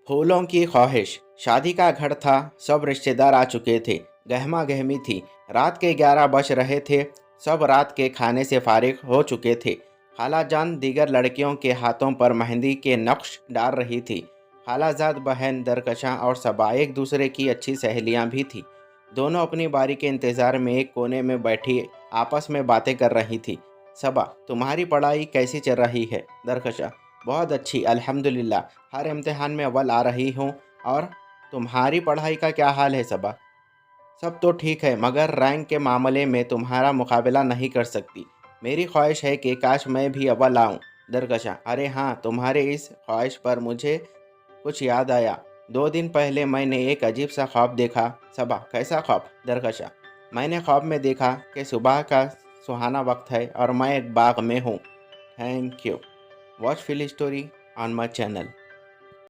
फूलों की ख्वाहिश। शादी का घर था, सब रिश्तेदार आ चुके थे। गहमा गहमी थी। रात के 11 बज रहे थे। सब रात के खाने से फारिग हो चुके थे। खालाजान दीगर लड़कियों के हाथों पर मेहंदी के नक्श डाल रही थी। खालाजाद बहन दरकशां और सबा एक दूसरे की अच्छी सहेलियां भी थी। दोनों अपनी बारी के इंतज़ार में एक कोने में बैठी आपस में बातें कर रही थी। सबा, तुम्हारी पढ़ाई कैसी चल रही है? दरकशां, बहुत अच्छी अल्हम्दुलिल्लाह, हर इम्तिहान में अव्वल आ रही हूँ। और तुम्हारी पढ़ाई का क्या हाल है सबा? सब तो ठीक है, मगर रैंक के मामले में तुम्हारा मुकाबला नहीं कर सकती। मेरी ख्वाहिश है कि काश मैं भी अव्वल आऊँ। दरकशां, अरे हाँ, तुम्हारे इस ख्वाहिश पर मुझे कुछ याद आया। 2 दिन पहले मैंने एक अजीब सा ख्वाब देखा। सबा, कैसा ख्वाब? दरकशां, मैंने ख्वाब में देखा कि सुबह का सुहाना वक्त है और मैं एक बाग में हूँ। Thank you. Watch full story on my channel.